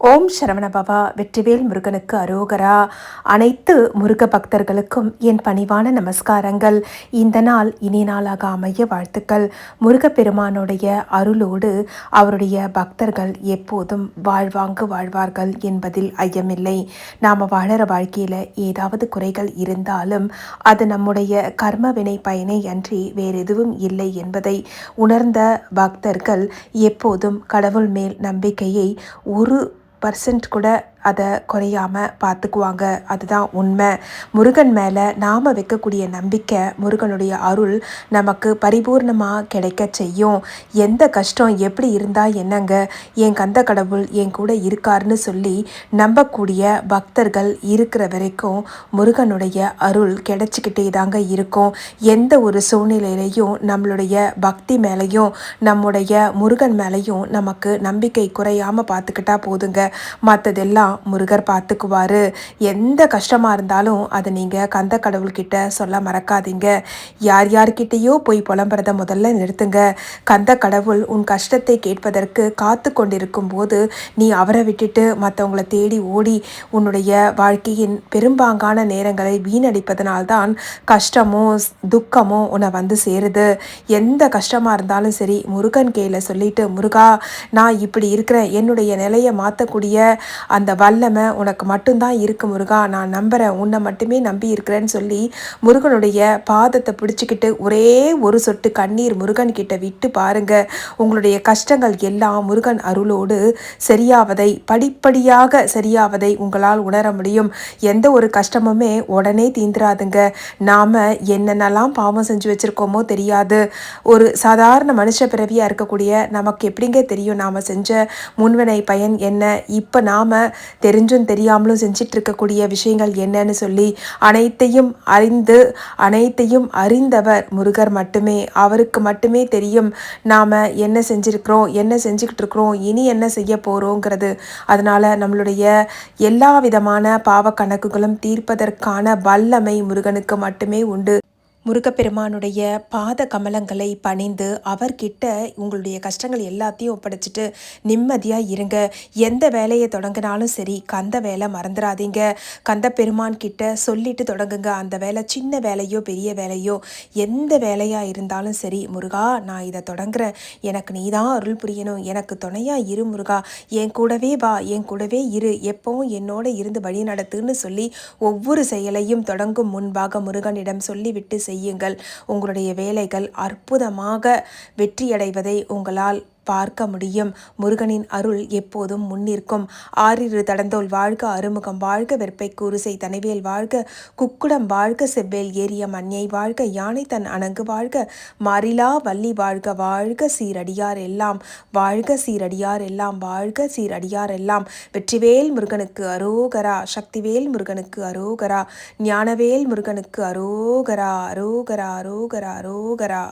ஓம் சரவண பவா. வெற்றிவேல் முருகனுக்கு அரோகரா. அனைத்து முருக பக்தர்களுக்கும் என் பணிவான நமஸ்காரங்கள். இந்த நாள் இனி நாளாக அமைய வாழ்த்துக்கள். முருகப்பெருமானுடைய அருளோடு அவருடைய பக்தர்கள் எப்போதும் வாழ்வாங்கு வாழ்வார்கள் என்பதில் ஐயமில்லை. நாம் வாழற வாழ்க்கையில் ஏதாவது குறைகள் இருந்தாலும் அது நம்முடைய கர்மவினை பயனை அன்றி வேறெதுவும் இல்லை என்பதை உணர்ந்த பக்தர்கள் எப்போதும் கடவுள் மேல் நம்பிக்கையை ஒரு கூட அதை குறையாமல் பார்த்துக்குவாங்க. அதுதான் உண்மை. முருகன் மேலே நாம் வைக்கக்கூடிய நம்பிக்கை, முருகனுடைய அருள் நமக்கு பரிபூர்ணமாக கிடைக்க செய்யும். எந்த கஷ்டம் எப்படி இருந்தால் என்னங்க, என் கந்த கடவுள் என் கூட இருக்காருன்னு சொல்லி நம்பக்கூடிய பக்தர்கள் இருக்கிற வரைக்கும் முருகனுடைய அருள் கிடைச்சிக்கிட்டே தாங்க இருக்கும். எந்த ஒரு சூழ்நிலையிலையும் நம்மளுடைய பக்தி மேலேயும் நம்முடைய முருகன் மேலேயும் நமக்கு நம்பிக்கை குறையாமல் பார்த்துக்கிட்டா போதுங்க. மற்றதெல்லாம் முருகர் பார்த்துக்குவாரு. எந்த கஷ்டமாக இருந்தாலும் அதை நீங்கள் கந்த கடவுள்கிட்ட சொல்ல மறக்காதீங்க. யார்கிட்டேயோ போய் புலம்புறதை முதல்ல நிறுத்துங்க. கந்த கடவுள் உன் கஷ்டத்தை கேட்பதற்கு காத்து கொண்டிருக்கும் போது நீ அவரை விட்டுட்டு மற்றவங்களை தேடி ஓடி உன்னுடைய வாழ்க்கையின் பெரும்பாங்கான நேரங்களை வீணடிப்பதனால்தான் கஷ்டமோ துக்கமோ உன்னை வந்து சேருது. எந்த கஷ்டமாக இருந்தாலும் சரி முருகன் கையில் சொல்லிட்டு, முருகா நான் இப்படி இருக்கிறேன், என்னுடைய நிலையை மாற்றக்கூடிய அந்த வல்லமை உனக்கு மட்டும்தான் இருக்கு முருகா, நான் நம்புகிறேன், உன்னை மட்டுமே நம்பி இருக்கிறேன்னு சொல்லி முருகனுடைய பாதத்தை பிடிச்சிக்கிட்டு ஒரே ஒரு சொட்டு கண்ணீர் முருகன் கிட்ட விட்டு பாருங்க. உங்களுடைய கஷ்டங்கள் எல்லாம் முருகன் அருளோடு சரியாவதை, படிப்படியாக சரியாவதை உங்களால் உணர முடியும். எந்த ஒரு கஷ்டமுமே உடனே தீந்துராதுங்க. நாம் என்னென்னலாம் பாவம் செஞ்சு வச்சுருக்கோமோ தெரியாது. ஒரு சாதாரண மனுஷ பிறவியாக இருக்கக்கூடிய நமக்கு எப்படிங்க தெரியும் நாம் செஞ்ச முன்வினை பயன் என்ன, இப்போ நாம் தெரிஞ்சும் தெரியாமலும் செஞ்சிட்டு இருக்கக்கூடிய விஷயங்கள் என்னன்னு சொல்லி அனைத்தையும் அறிந்தவர் முருகர் மட்டுமே. அவருக்கு மட்டுமே தெரியும் நாம் என்ன செஞ்சுருக்கிறோம், என்ன செஞ்சுக்கிட்டு இருக்கிறோம், இனி என்ன செய்ய போகிறோங்கிறது. அதனால் நம்மளுடைய எல்லா விதமான பாவ கணக்குகளும் தீர்ப்பதற்கான வல்லமை முருகனுக்கு மட்டுமே உண்டு. முருகப்பெருமானுடைய பாத கமலங்களை பணிந்து அவர்கிட்ட உங்களுடைய கஷ்டங்கள் எல்லாத்தையும் ஒப்படைச்சிட்டு நிம்மதியாக இருங்க. எந்த வேலையை தொடங்கினாலும் சரி கந்த வேலை மறந்துடாதீங்க. கந்த பெருமான் கிட்ட சொல்லிட்டு தொடங்குங்க. அந்த வேலை சின்ன வேலையோ பெரிய வேலையோ எந்த வேலையாக இருந்தாலும் சரி, முருகா நான் இதை தொடங்குறேன், எனக்கு நீ தான் அருள் புரியணும், எனக்கு துணையாக இரு முருகா, என் கூடவே வா, என் கூடவே இரு, எப்பவும் என்னோட இருந்து வழி நடத்துன்னு சொல்லி ஒவ்வொரு செயலையும் தொடங்கும் முன்பாக முருகனிடம் சொல்லிவிட்டு செய்யுங்கள். உங்களுடைய வேலைகள் அற்புதமாக வெற்றியடைவதை உங்களால் பார்க்க முடியும். முருகனின் அருள் எப்போதும் முன்னிற்கும். ஆறிரு தடந்தோல் வாழ்க, அருமுகம் வாழ்க, வெற்பை கூறுசை தனிவேல் வாழ்க, குக்குடம் வாழ்க, செவ்வேல் ஏறிய மண்யை வாழ்க, யானை தன் அணங்கு வாழ்க, மாறிலா வள்ளி வாழ்க, வாழ்க சீரடியார் எல்லாம், வாழ்க சீரடியார் எல்லாம், வாழ்க சீரடியார் எல்லாம். வெற்றிவேல் முருகனுக்கு அரோகரா. சக்திவேல் முருகனுக்கு அரோகரா. ஞானவேல் முருகனுக்கு அரோகரா. அரோகரா அரோகரா அரோகரா.